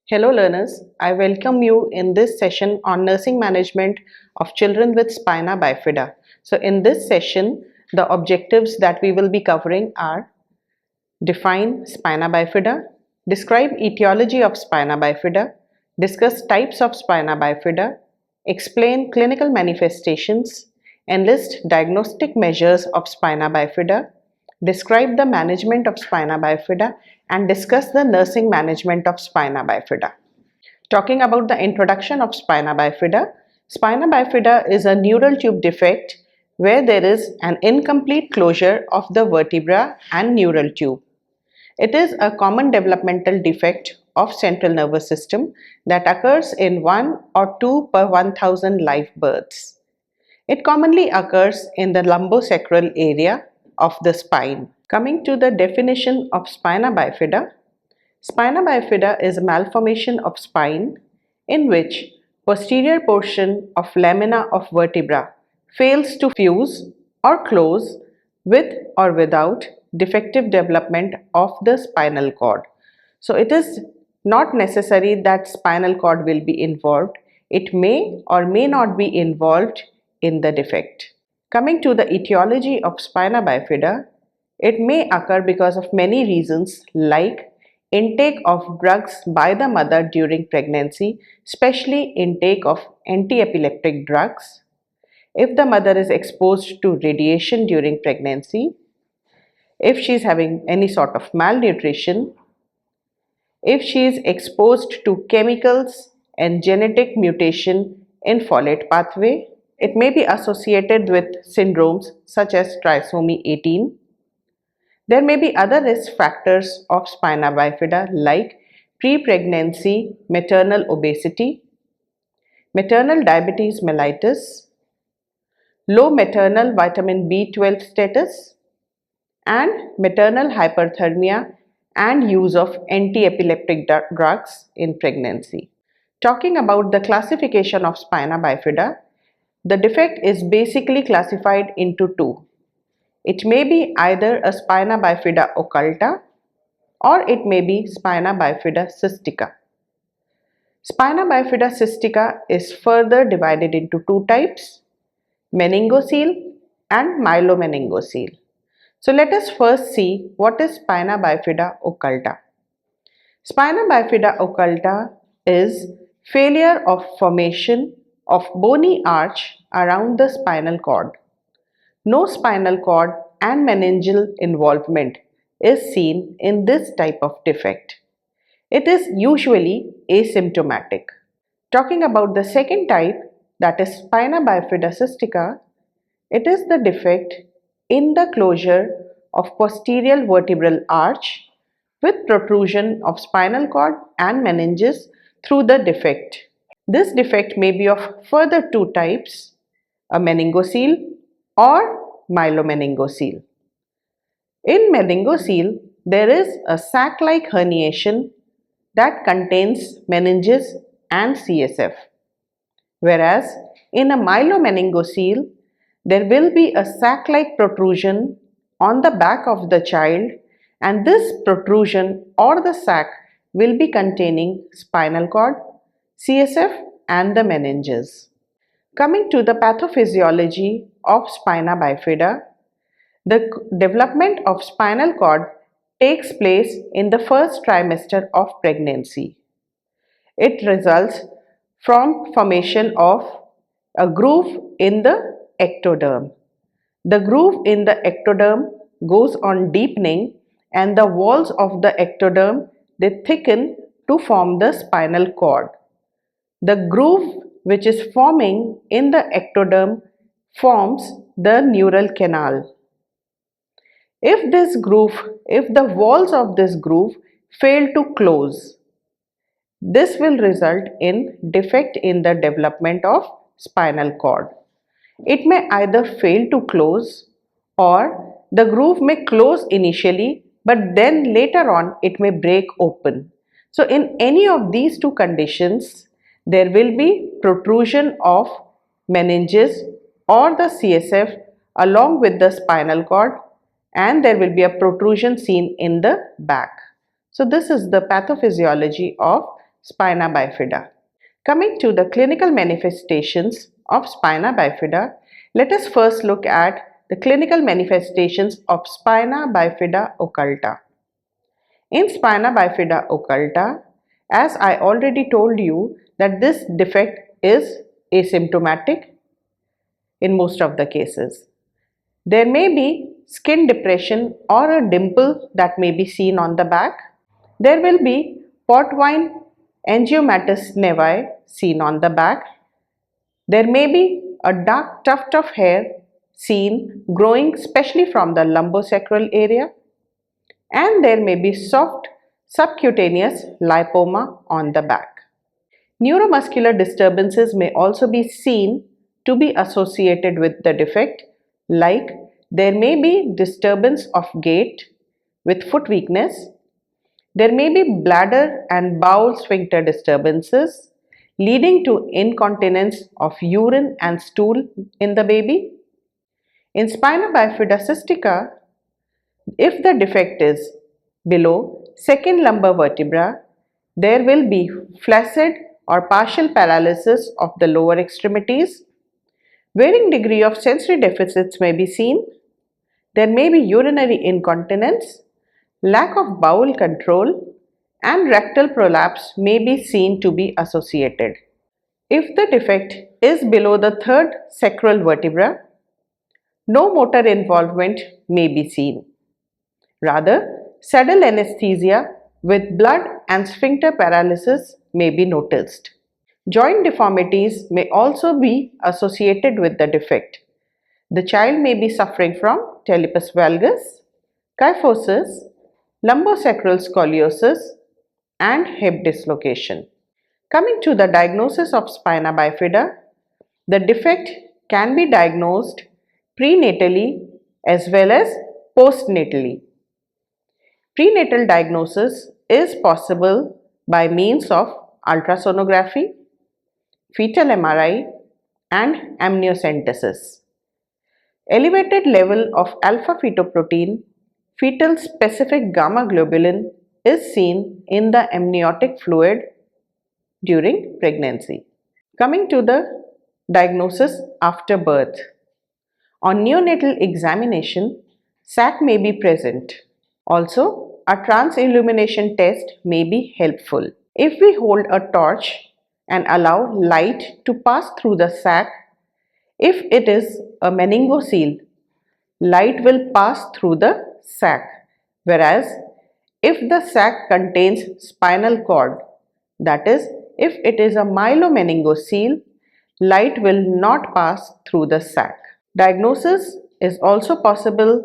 Hello learners, I welcome you in this session on nursing management of children with spina bifida. So in this session, the objectives that we will be covering are: define spina bifida, describe etiology of spina bifida, discuss types of spina bifida, explain clinical manifestations, enlist diagnostic measures of spina bifida, describe the management of spina bifida, and discuss the nursing management of spina bifida. Talking about the introduction of spina bifida is a neural tube defect where there is an incomplete closure of the vertebra and neural tube. It is a common developmental defect of central nervous system that occurs in 1 or 2 per 1000 live births. It commonly occurs in the lumbosacral area of the spine. Coming to the definition of spina bifida is a malformation of spine in which posterior portion of lamina of vertebra fails to fuse or close with or without defective development of the spinal cord. So it is not necessary that spinal cord will be involved. It may or may not be involved in the defect. Coming to the etiology of spina bifida, it may occur because of many reasons like intake of drugs by the mother during pregnancy, especially intake of anti-epileptic drugs. If the mother is exposed to radiation during pregnancy, if she is having any sort of malnutrition, if she is exposed to chemicals and genetic mutation in folate pathway, it may be associated with syndromes such as trisomy 18. There may be other risk factors of spina bifida like pre-pregnancy maternal obesity, maternal diabetes mellitus, low maternal vitamin B12 status, and maternal hyperthermia and use of anti-epileptic drugs in pregnancy. Talking about the classification of spina bifida, the defect is basically classified into two. It may be either a spina bifida occulta or it may be spina bifida cystica. Spina bifida cystica is further divided into two types, meningocele and myelomeningocele. So let us first see what is spina bifida occulta. Spina bifida occulta is failure of formation of bony arch around the spinal cord. No spinal cord and meningeal involvement is seen in this type of defect. It is usually asymptomatic. Talking about the second type, that is spina bifida cystica, it is the defect in the closure of posterior vertebral arch with protrusion of spinal cord and meninges through the defect. This defect may be of further two types, a meningocele or myelomeningocele. In meningocele, there is a sac-like herniation that contains meninges and CSF, whereas in a myelomeningocele, there will be a sac-like protrusion on the back of the child, and this protrusion or the sac will be containing spinal cord, CSF and the meninges. Coming to the pathophysiology of spina bifida, the development of spinal cord takes place in the first trimester of pregnancy. It results from formation of a groove in the ectoderm. The groove in the ectoderm goes on deepening and the walls of the ectoderm they thicken to form the spinal cord. The groove which is forming in the ectoderm forms the neural canal. If the walls of this groove fail to close, this will result in defect in the development of spinal cord. It may either fail to close or the groove may close initially, but then later on it may break open. So in any of these two conditions, there will be protrusion of meninges or the CSF along with the spinal cord, and there will be a protrusion seen in the back. So this is the pathophysiology of spina bifida. Coming to the clinical manifestations of spina bifida, let us first look at the clinical manifestations of spina bifida occulta. In spina bifida occulta, as I already told you that this defect is asymptomatic in most of the cases. There may be skin depression or a dimple that may be seen on the back. There will be portwine angiomatous nevi seen on the back. There may be a dark tuft of hair seen growing especially from the lumbosacral area, and there may be soft subcutaneous lipoma on the back. Neuromuscular disturbances may also be seen to be associated with the defect, like there may be disturbance of gait with foot weakness. There may be bladder and bowel sphincter disturbances leading to incontinence of urine and stool in the baby. In spina bifida cystica, if the defect is below second lumbar vertebra, there will be flaccid or partial paralysis of the lower extremities. Varying degree of sensory deficits may be seen. There may be urinary incontinence, lack of bowel control, and rectal prolapse may be seen to be associated. If the defect is below the third sacral vertebra, no motor involvement may be seen. Rather, saddle anesthesia with blood and sphincter paralysis may be noticed. Joint deformities may also be associated with the defect. The child may be suffering from talipes valgus, kyphosis, lumbosacral scoliosis, and hip dislocation. Coming to the diagnosis of spina bifida, the defect can be diagnosed prenatally as well as postnatally. Prenatal diagnosis is possible by means of ultrasonography, fetal MRI, and amniocentesis. Elevated level of alpha-fetoprotein, fetal specific gamma globulin is seen in the amniotic fluid during pregnancy. Coming to the diagnosis after birth. On neonatal examination, sac may be present. Also, a transillumination test may be helpful. If we hold a torch and allow light to pass through the sac, if it is a meningocele, light will pass through the sac, whereas if the sac contains spinal cord, that is, if it is a myelomeningocele, light will not pass through the sac. Diagnosis is also possible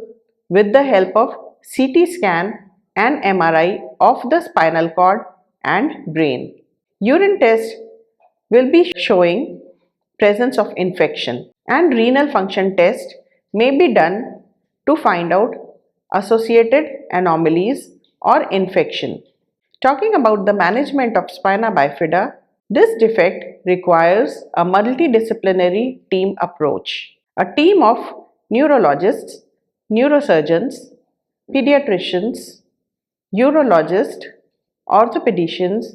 with the help of CT scan and MRI of the spinal cord and brain. Urine test will be showing presence of infection, and renal function test may be done to find out associated anomalies or infection. Talking about the management of spina bifida, this defect requires a multidisciplinary team approach. A team of neurologists, neurosurgeons, pediatricians, urologists, orthopedicians,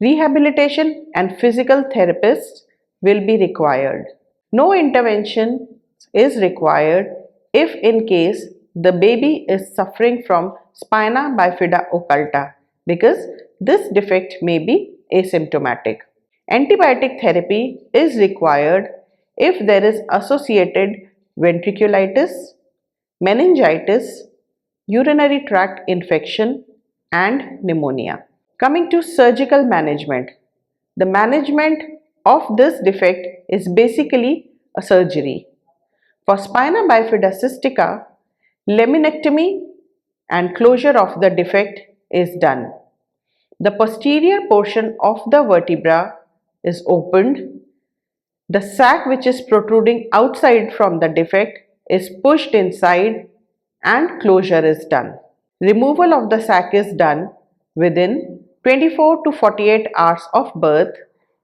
rehabilitation and physical therapists will be required. No intervention is required if in case the baby is suffering from spina bifida occulta, because this defect may be asymptomatic. Antibiotic therapy is required if there is associated ventriculitis, meningitis, urinary tract infection, and pneumonia. Coming to surgical management, the management of this defect is basically a surgery. For spina bifida cystica, laminectomy and closure of the defect is done. The posterior portion of the vertebra is opened. The sac which is protruding outside from the defect is pushed inside and closure is done. Removal of the sac is done within 24 to 48 hours of birth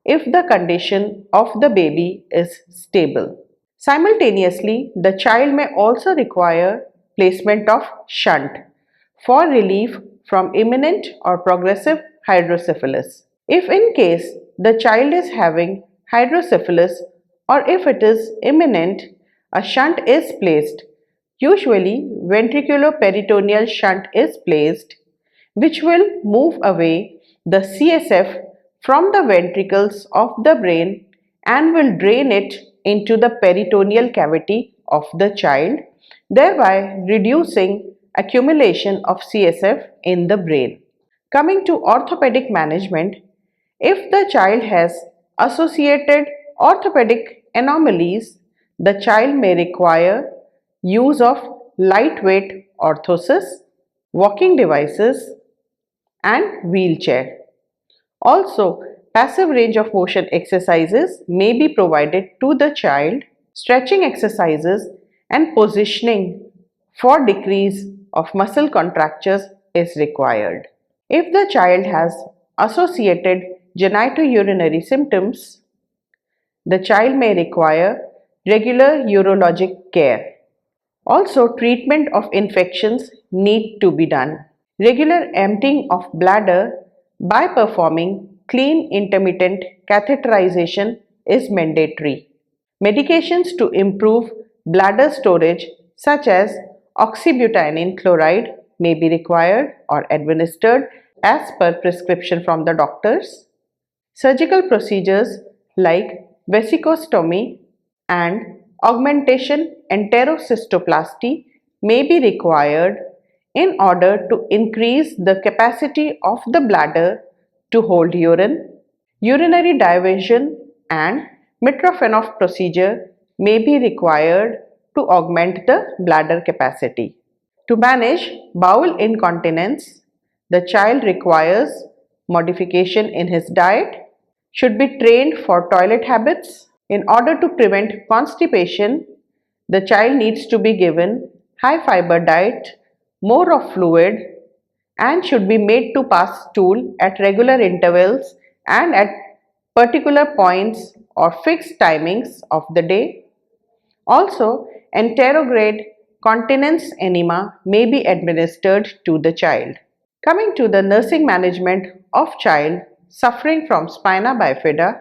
if the condition of the baby is stable. Simultaneously, the child may also require placement of shunt for relief from imminent or progressive hydrocephalus. If in case the child is having hydrocephalus or if it is imminent, a shunt is placed. Usually, ventriculoperitoneal shunt is placed, which will move away the CSF from the ventricles of the brain and will drain it into the peritoneal cavity of the child, thereby reducing accumulation of CSF in the brain. Coming to orthopedic management, if the child has associated orthopedic anomalies, the child may require use of lightweight orthosis, walking devices, and wheelchair. Also, passive range of motion exercises may be provided to the child, stretching exercises and positioning for decrease of muscle contractures is required. If the child has associated genitourinary symptoms, the child may require regular urologic care. Also, treatment of infections need to be done. Regular emptying of bladder by performing clean intermittent catheterization is mandatory. Medications to improve bladder storage such as oxybutynine chloride may be required or administered as per prescription from the doctors. Surgical procedures like vesicostomy and augmentation enterocystoplasty may be required in order to increase the capacity of the bladder to hold urine. Urinary diversion and Mitrofanoff procedure may be required to augment the bladder capacity. To manage bowel incontinence, the child requires modification in his diet, should be trained for toilet habits. In order to prevent constipation, the child needs to be given high fiber diet, more of fluid, and should be made to pass stool at regular intervals and at particular points or fixed timings of the day. Also, enterograde continence enema may be administered to the child. Coming to the nursing management of child suffering from spina bifida,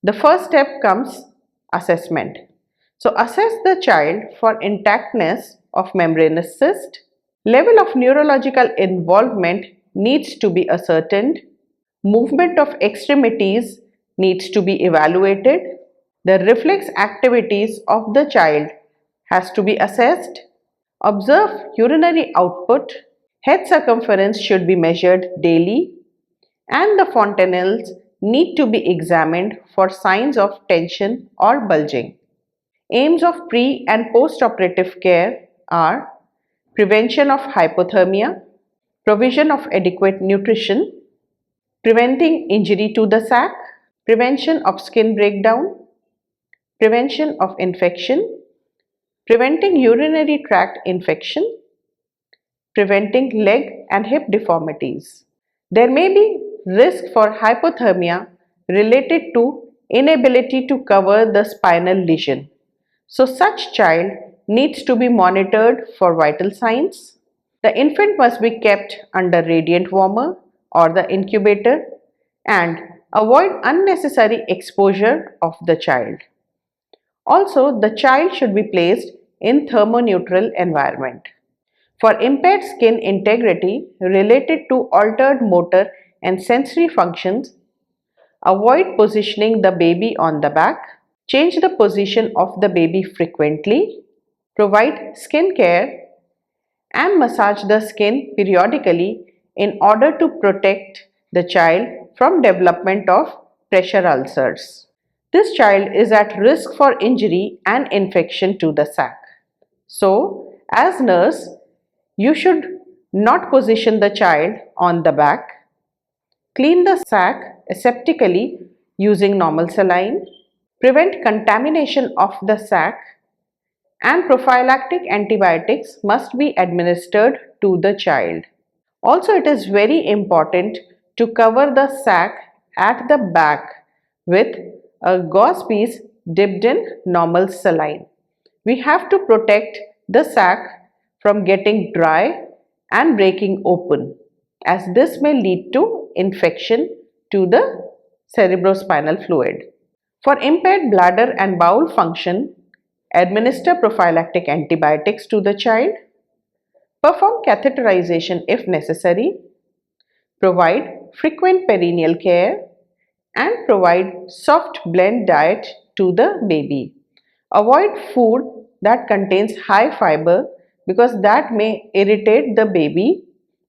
the first step comes assessment. So, assess the child for intactness of membranous cyst. Level of neurological involvement needs to be ascertained. Movement of extremities needs to be evaluated. The reflex activities of the child has to be assessed. Observe urinary output. Head circumference should be measured daily, and the fontanelles need to be examined for signs of tension or bulging. Aims of pre and post-operative care are prevention of hypothermia, provision of adequate nutrition, preventing injury to the sac, prevention of skin breakdown, prevention of infection, preventing urinary tract infection, preventing leg and hip deformities. There may be risk for hypothermia related to inability to cover the spinal lesion. So such child needs to be monitored for vital signs. The infant must be kept under radiant warmer or the incubator and avoid unnecessary exposure of the child. Also, the child should be placed in thermoneutral environment. For impaired skin integrity related to altered motor and sensory functions, avoid positioning the baby on the back. Change the position of the baby frequently. Provide skin care and massage the skin periodically in order to protect the child from development of pressure ulcers. This child is at risk for injury and infection to the sac. So, as nurse, you should not position the child on the back. Clean the sac aseptically using normal saline. Prevent contamination of the sac, and prophylactic antibiotics must be administered to the child. Also, it is very important to cover the sac at the back with a gauze piece dipped in normal saline. We have to protect the sac from getting dry and breaking open. as this may lead to infection to the cerebrospinal fluid. For impaired bladder and bowel function, administer prophylactic antibiotics to the child, perform catheterization if necessary, provide frequent perineal care, and provide soft blend diet to the baby. Avoid food that contains high fiber because that may irritate the baby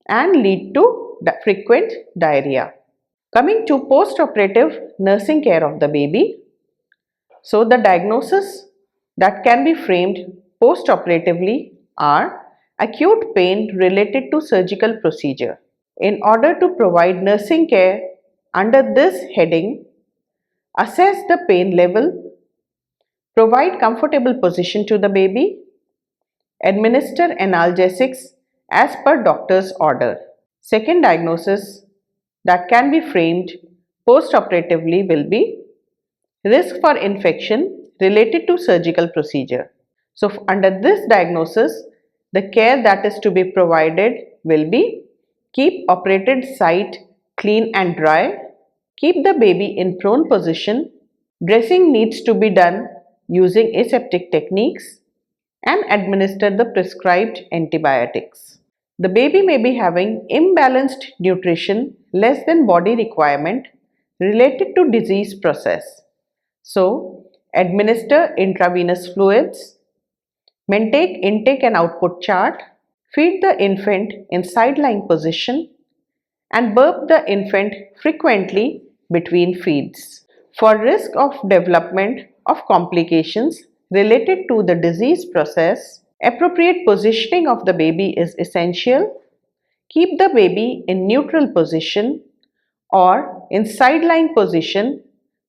and lead to frequent diarrhea. Coming to post-operative nursing care of the baby. So the diagnosis that can be framed post-operatively are acute pain related to surgical procedure. In order to provide nursing care under this heading, assess the pain level, provide comfortable position to the baby, administer analgesics as per doctor's order. Second diagnosis that can be framed post-operatively will be risk for infection related to surgical procedure. So under this diagnosis, the care that is to be provided will be keep operated site clean and dry, keep the baby in prone position, dressing needs to be done using aseptic techniques, and administer the prescribed antibiotics. The baby may be having imbalanced nutrition less than body requirement related to disease process. So, administer intravenous fluids, maintain intake and output chart, feed the infant in side-lying position, and burp the infant frequently between feeds. For risk of development of complications related to the disease process, appropriate positioning of the baby is essential. Keep the baby in neutral position or in side-lying position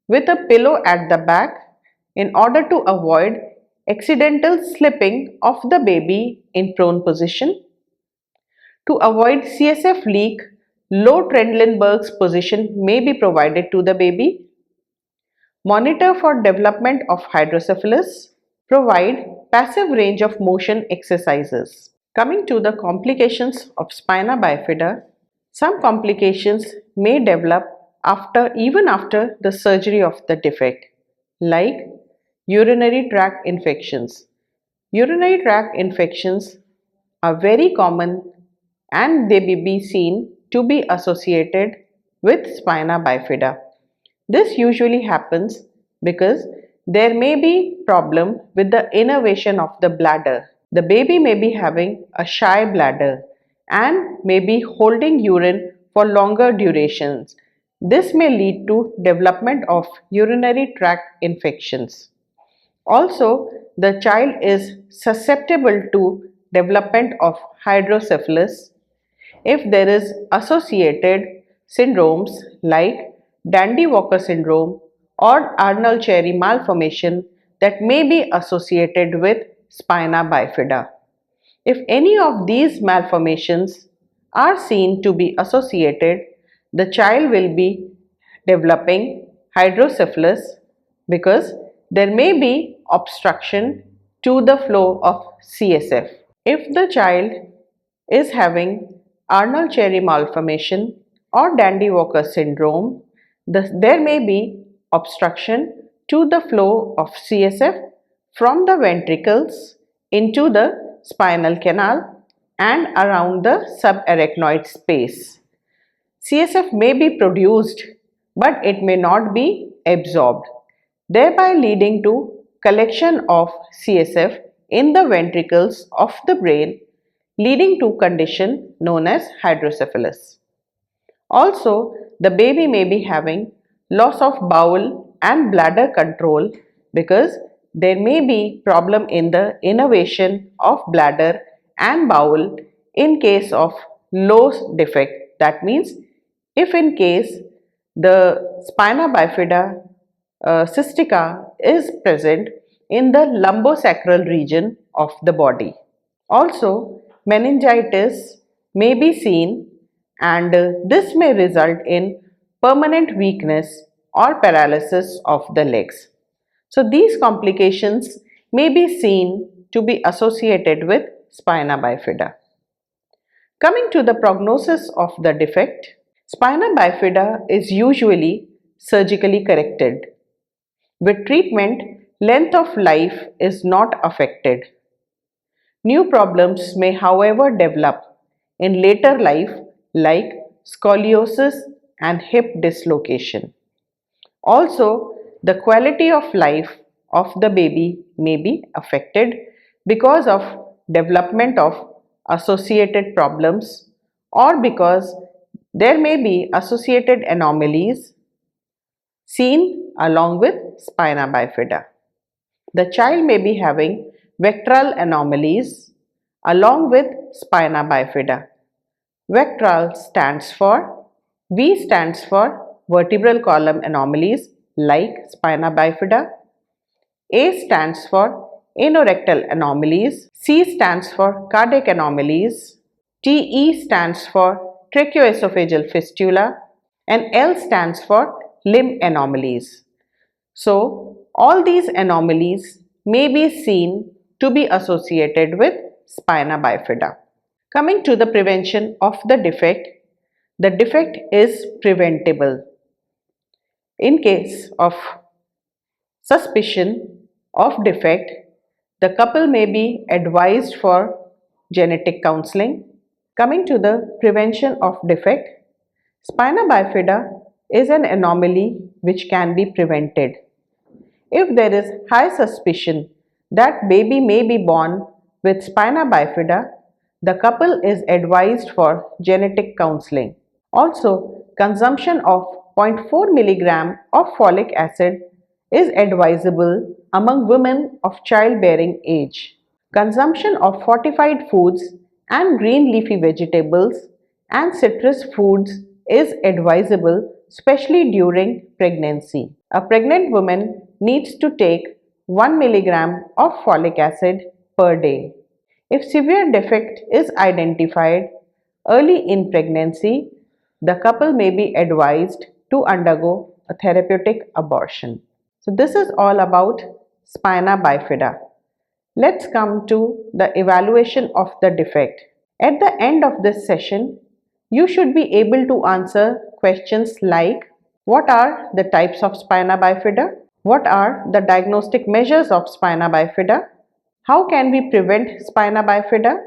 with a pillow at the back in order to avoid accidental slipping of the baby in prone position. To avoid CSF leak, low Trendelenburg's position may be provided to the baby. Monitor for development of hydrocephalus. Provide passive range of motion exercises. Coming to the complications of spina bifida, some complications may develop even after the surgery of the defect, like urinary tract infections. Urinary tract infections are very common and they may be seen to be associated with spina bifida. This usually happens because there may be problem with the innervation of the bladder. The baby may be having a shy bladder and may be holding urine for longer durations. This may lead to development of urinary tract infections. Also, the child is susceptible to development of hydrocephalus if there is associated syndromes like Dandy-Walker syndrome or Arnold-Chiari malformation that may be associated with spina bifida. If any of these malformations are seen to be associated, the child will be developing hydrocephalus because there may be obstruction to the flow of CSF. If the child is having Arnold-Chiari malformation or Dandy-Walker syndrome, there may be obstruction to the flow of CSF from the ventricles into the spinal canal and around the subarachnoid space. CSF may be produced but it may not be absorbed, thereby leading to collection of CSF in the ventricles of the brain, leading to condition known as hydrocephalus. Also, the baby may be having loss of bowel and bladder control because there may be problem in the innervation of bladder and bowel in case of low defect. That means if in case the spina bifida cystica is present in the lumbosacral region of the body. Also, meningitis may be seen and this may result in permanent weakness or paralysis of the legs. So these complications may be seen to be associated with spina bifida. Coming to the prognosis of the defect, spina bifida is usually surgically corrected. With treatment, length of life is not affected. New problems may, however, develop in later life like scoliosis and hip dislocation. Also, the quality of life of the baby may be affected because of development of associated problems or because there may be associated anomalies seen along with spina bifida. The child may be having vectoral anomalies along with spina bifida. Vectoral stands for V stands for vertebral column anomalies like spina bifida. A stands for anorectal anomalies. C stands for cardiac anomalies. TE stands for tracheoesophageal fistula and L stands for limb anomalies. So, all these anomalies may be seen to be associated with spina bifida. Coming to the prevention of the defect is preventable. In case of suspicion of defect, the couple may be advised for genetic counseling. Coming to the prevention of defect, spina bifida is an anomaly which can be prevented. If there is high suspicion that baby may be born with spina bifida, the couple is advised for genetic counseling. Also, consumption of 0.4 mg of folic acid is advisable among women of childbearing age. Consumption of fortified foods and green leafy vegetables and citrus foods is advisable, especially during pregnancy. A pregnant woman needs to take 1 mg of folic acid per day. If severe defect is identified early in pregnancy, the couple may be advised to undergo a therapeutic abortion. So this is all about spina bifida. Let's come to the evaluation of the defect. At the end of this session, you should be able to answer questions like: what are the types of spina bifida? What are the diagnostic measures of spina bifida? How can we prevent spina bifida?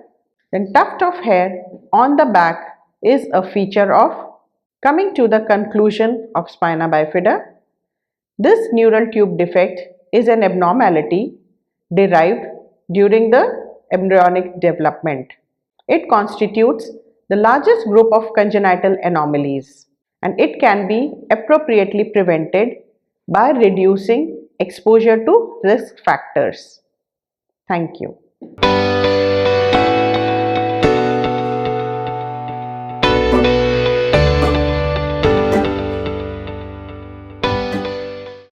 Then tuft of hair on the back is a feature of. Coming to the conclusion of spina bifida, this neural tube defect is an abnormality derived during the embryonic development. It constitutes the largest group of congenital anomalies and it can be appropriately prevented by reducing exposure to risk factors. Thank you.